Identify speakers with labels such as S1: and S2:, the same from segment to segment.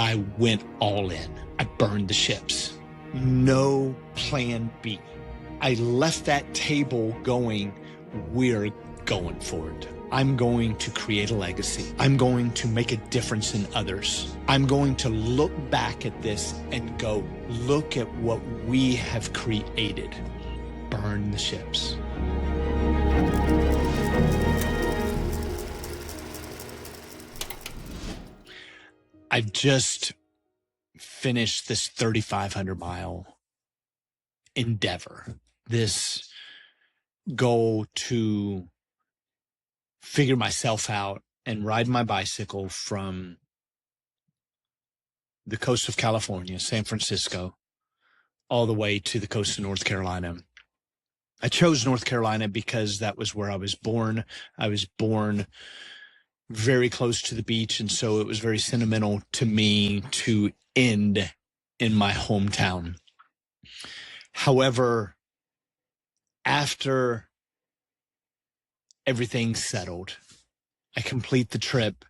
S1: I went all in. I burned the ships. No plan B. I left that table going, we're going for it. I'm going to create a legacy. I'm going to make a difference in others. I'm going to look back at this and go, look at what we have created. Burn the ships. I've just finished this 3,500-mile endeavor, this goal to figure myself out and ride my bicycle from the coast of California, San Francisco, all the way to the coast of North Carolina. I chose North Carolina because that was where I was born. I was born very close to the beach, and so it was very sentimental to me to end in my hometown. However, after everything's settled, I complete the trip.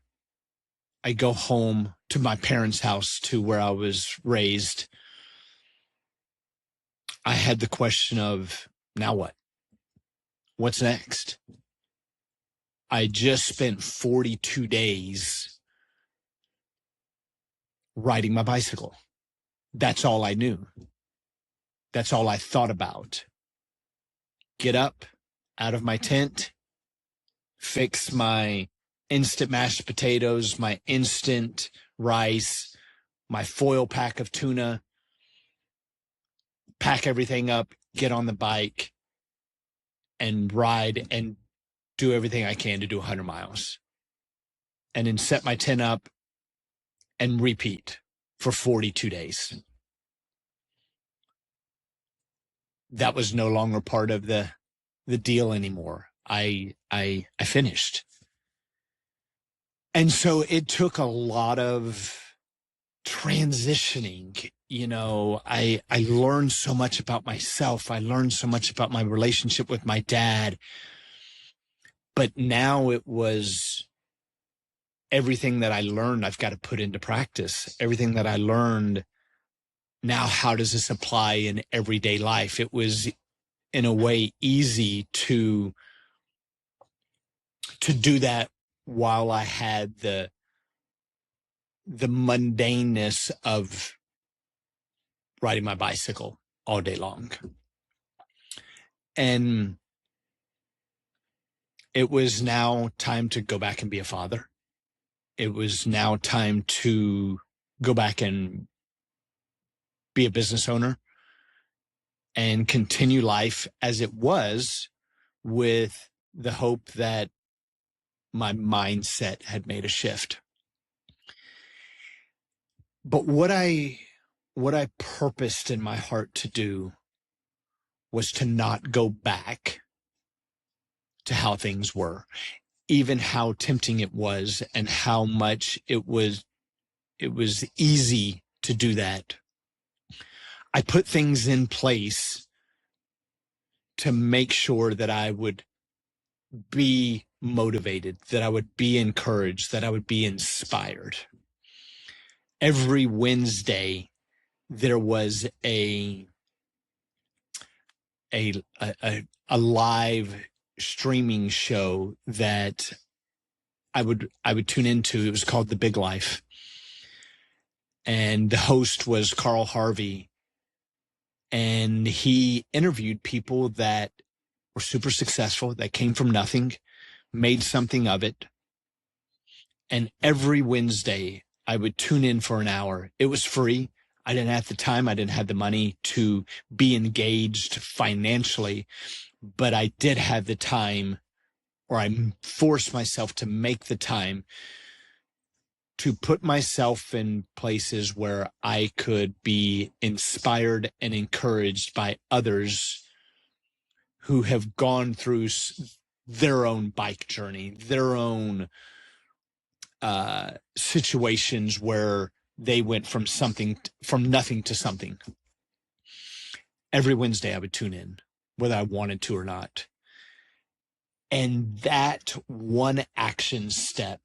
S1: I go home to my parents' house, to where I was raised. I had the question of, now what? What's next? I just spent 42 days riding my bicycle. That's all I knew. That's all I thought about. Get up out of my tent, fix my instant mashed potatoes, my instant rice, my foil pack of tuna, pack everything up, get on the bike, and ride and do everything I can to do 100 miles. And then set my tent up and repeat for 42 days. That was no longer part of the deal anymore. I finished. And so it took a lot of transitioning. You know, I learned so much about myself. I learned so much about my relationship with my dad. But now it was everything that I learned, I've got to put into practice. Everything that I learned, now how does this apply in everyday life? It was, in a way, easy to do that while I had the mundaneness of riding my bicycle all day long. And it was now time to go back and be a father. It was now time to go back and be a business owner and continue life as it was, with the hope that my mindset had made a shift. But what I purposed in my heart to do was to not go back to how things were, even how tempting it was and how much it was easy to do that. I put things in place to make sure that I would be motivated, that I would be encouraged, that I would be inspired. Every Wednesday, there was a live streaming show that I would tune into. It was called The Big Life. And the host was Carl Harvey. And he interviewed people that were super successful, that came from nothing, made something of it. And every Wednesday, I would tune in for an hour. It was free. I didn't have the time. I didn't have the money to be engaged financially, but I did have the time, or I forced myself to make the time to put myself in places where I could be inspired and encouraged by others who have gone through their own bike journey, their own situations where they went from nothing to something. Every Wednesday I would tune in, whether I wanted to or not. And that one action step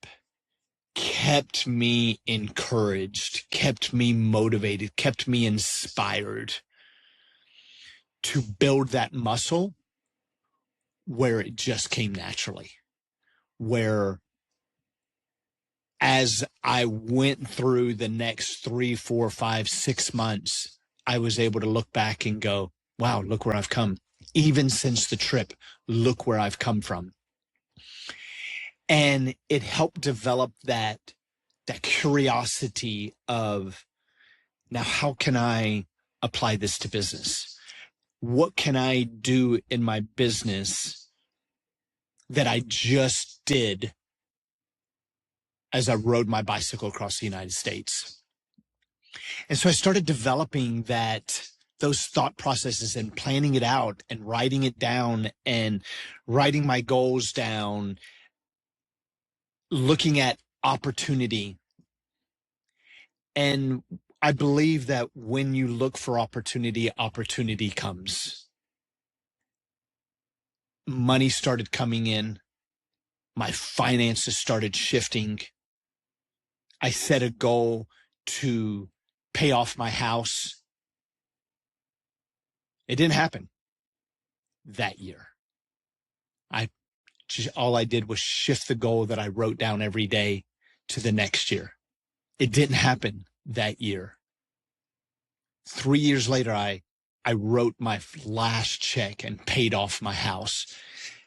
S1: kept me encouraged, kept me motivated, kept me inspired to build that muscle where it just came naturally, where as I went through the next 3, 4, 5, 6 months, I was able to look back and go, wow, look where I've come. Even since the trip, look where I've come from. And it helped develop that curiosity of, now how can I apply this to business? What can I do in my business that I just did as I rode my bicycle across the United States? And so I started developing those thought processes and planning it out and writing it down and writing my goals down, looking at opportunity. And I believe that when you look for opportunity, opportunity comes. Money started coming in. My finances started shifting. I set a goal to pay off my house. It didn't happen that year. All I did was shift the goal that I wrote down every day to the next year. It didn't happen that year. 3 years later, I wrote my last check and paid off my house.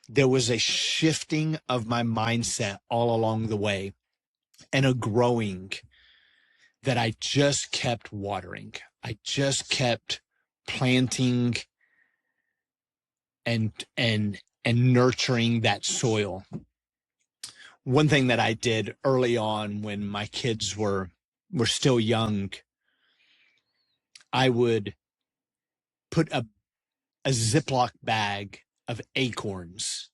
S1: There was a shifting of my mindset all along the way and a growing that I just kept watering. I just kept planting and nurturing that soil. One thing that I did early on when my kids were still young, I would put a Ziploc bag of acorns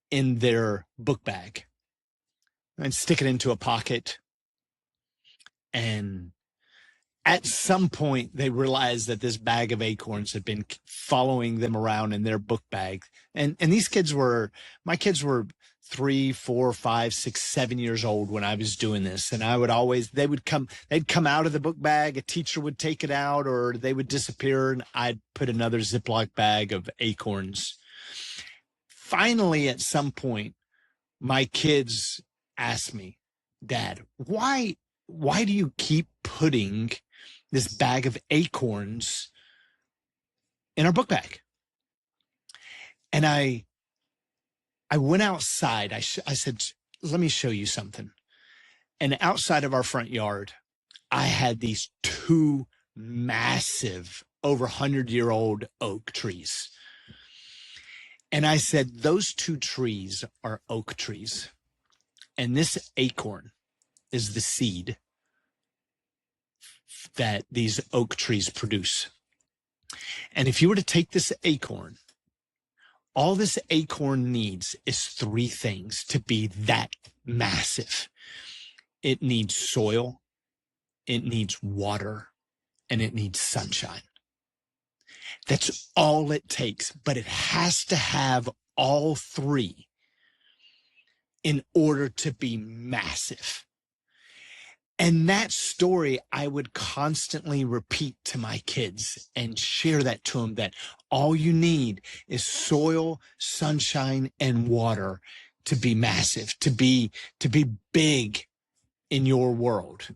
S1: in their book bag and stick it into a pocket. And at some point, they realized that this bag of acorns had been following them around in their book bag. And these kids my kids were 3, 4, 5, 6, 7 years old when I was doing this. And they'd come out of the book bag, a teacher would take it out, or they would disappear, and I'd put another Ziploc bag of acorns. Finally, at some point, my kids asked me, Dad, why do you keep putting this bag of acorns in our book bag? And I went outside. I said, let me show you something. And outside of our front yard, I had these 2 massive, over 100-year-old oak trees. And I said, those 2 trees are oak trees. And this acorn is the seed that these oak trees produce. And if you were to take this acorn, all this acorn needs is 3 things to be that massive. It needs soil, it needs water, and it needs sunshine. That's all it takes, but it has to have all 3 in order to be massive. And that story I would constantly repeat to my kids and share that to them, that all you need is soil, sunshine, and water to be massive, to be big in your world.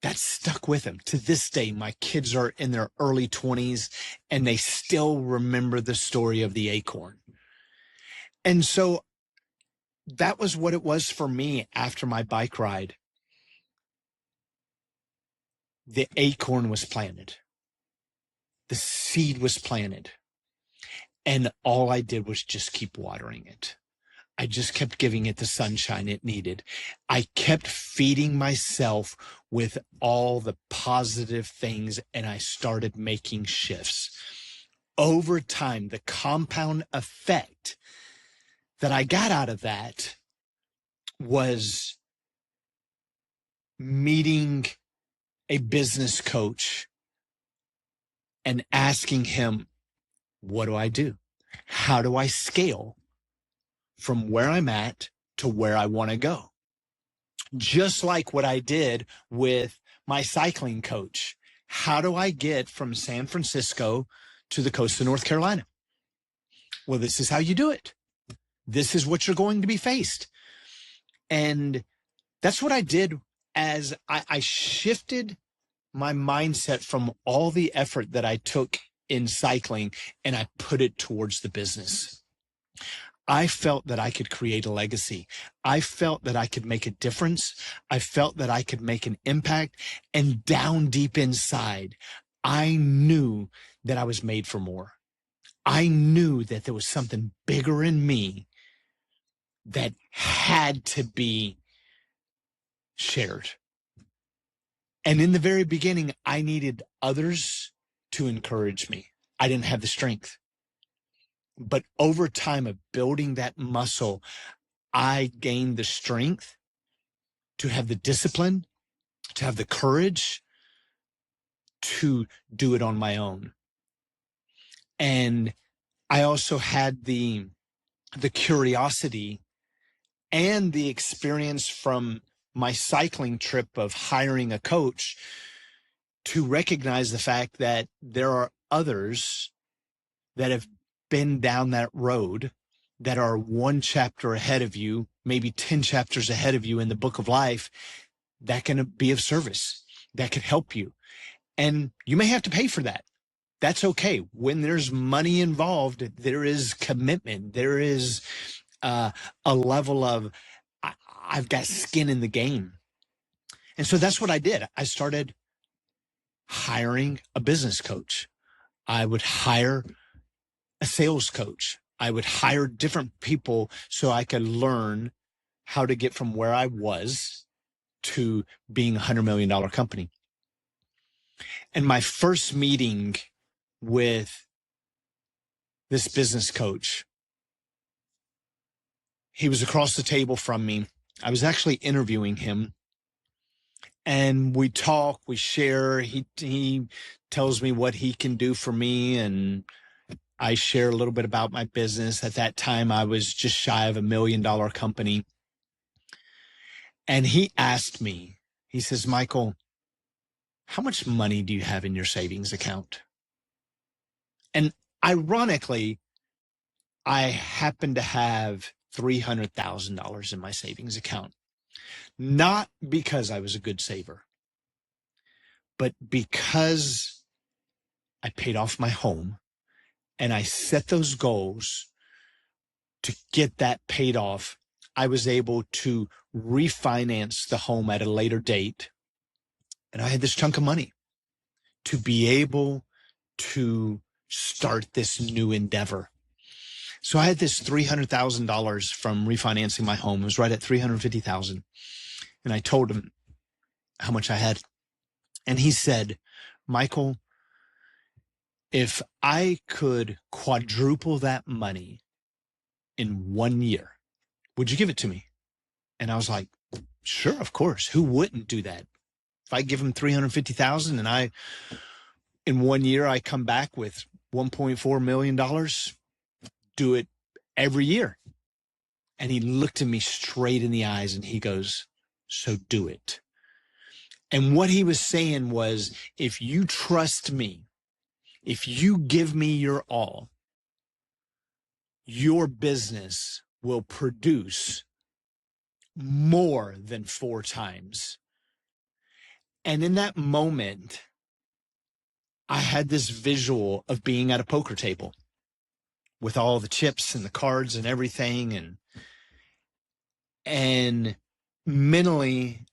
S1: That stuck with them. To this day, my kids are in their early 20s and they still remember the story of the acorn. And so that was what it was for me after my bike ride. The acorn was planted. The seed was planted. And all I did was just keep watering it. I just kept giving it the sunshine it needed. I kept feeding myself with all the positive things, and I started making shifts. Over time, the compound effect that I got out of that was meeting a business coach and asking him, what do I do? How do I scale from where I'm at to where I want to go? just like what I did with my cycling coach. How do I get from San Francisco to the coast of North Carolina? Well, this is how you do it. This is what you're going to be faced. And that's what I did as I shifted my mindset from all the effort that I took in cycling and I put it towards the business. I felt that I could create a legacy. I felt that I could make a difference. I felt that I could make an impact. And down deep inside, I knew that I was made for more. I knew that there was something bigger in me that had to be shared. And in the very beginning, I needed others to encourage me. I didn't have the strength. But over time of building that muscle, I gained the strength to have the discipline, to have the courage to do it on my own. And I also had the curiosity and the experience from my cycling trip of hiring a coach to recognize the fact that there are others that have been down that road that are one chapter ahead of you, maybe 10 chapters ahead of you in the book of life that can be of service, that can help you. And you may have to pay for that. That's okay. When there's money involved, there is commitment. There is a level of, I've got skin in the game. And so that's what I did. I started hiring a business coach. I would hire a sales coach. I would hire different people so I could learn how to get from where I was to being a $100 million company. And my first meeting with this business coach, he was across the table from me. I was actually interviewing him. And we talk, we share. He tells me what he can do for me, and I share a little bit about my business. At that time, I was just shy of $1 million company. And he asked me, he says, Michael, how much money do you have in your savings account? And ironically, I happen to have $300,000 in my savings account. Not because I was a good saver, but because I paid off my home and I set those goals to get that paid off. I was able to refinance the home at a later date. And I had this chunk of money to be able to start this new endeavor. So I had this $300,000 from refinancing my home. It was right at $350,000. And I told him how much I had. And he said, Michael, if I could quadruple that money in 1 year, would you give it to me? And I was like, sure, of course. Who wouldn't do that? If I give him 350,000 and in 1 year, I come back with $1.4 million, do it every year. And he looked at me straight in the eyes and he goes, so do it. And what he was saying was, if you trust me, if you give me your all, your business will produce more than 4 times. And in that moment, I had this visual of being at a poker table with all the chips and the cards and everything. And mentally,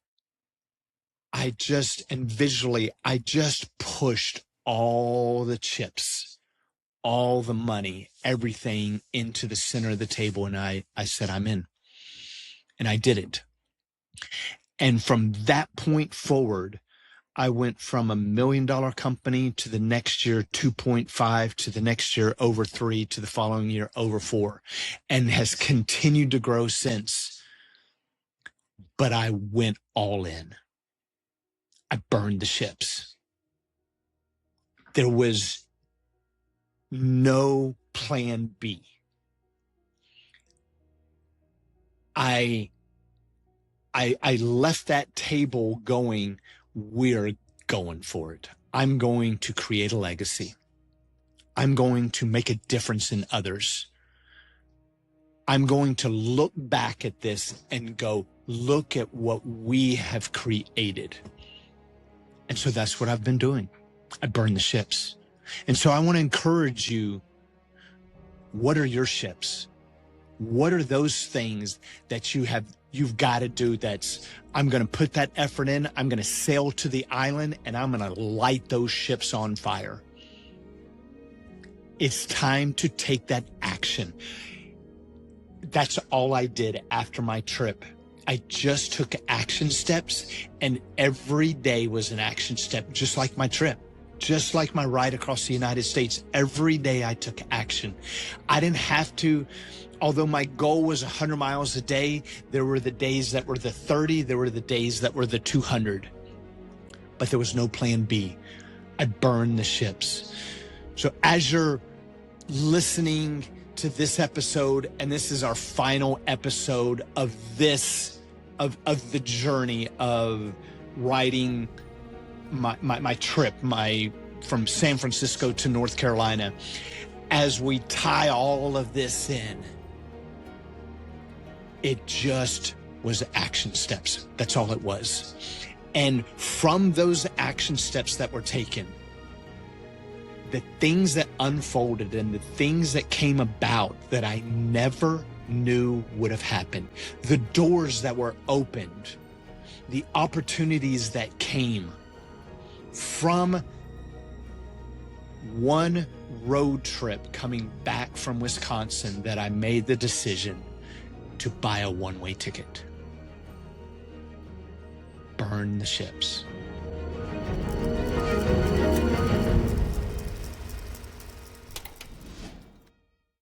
S1: visually, I just pushed all the chips, all the money, everything into the center of the table. And I said, I'm in. And I did it. And from that point forward, I went from $1 million company to the next year 2.5, to the next year over 3, to the following year over 4, and has continued to grow since. But I went all in. I burned the ships. There was no plan B. I I left that table going, we're going for it. I'm going to create a legacy. I'm going to make a difference in others. I'm going to look back at this and go, look at what we have created. And so that's what I've been doing. I burn the ships. And so I want to encourage you. What are your ships? What are those things that you've got to do? I'm going to put that effort in. I'm going to sail to the island and I'm going to light those ships on fire. It's time to take that action. That's all I did after my trip. I just took action steps, and every day was an action step, just like my trip, just like my ride across the United States. Every day I took action. I didn't have to, although my goal was 100 miles a day, there were the days that were the 30, there were the days that were the 200, but there was no plan B. I burned the ships. So as you're listening to this episode, and this is our final episode of of the journey of writing my trip, from San Francisco to North Carolina, as we tie all of this in, it just was action steps. That's all it was. And from those action steps that were taken, the things that unfolded and the things that came about that I never knew would have happened, the doors that were opened, the opportunities that came from one road trip coming back from Wisconsin, that I made the decision to buy a one-way ticket. Burn the ships.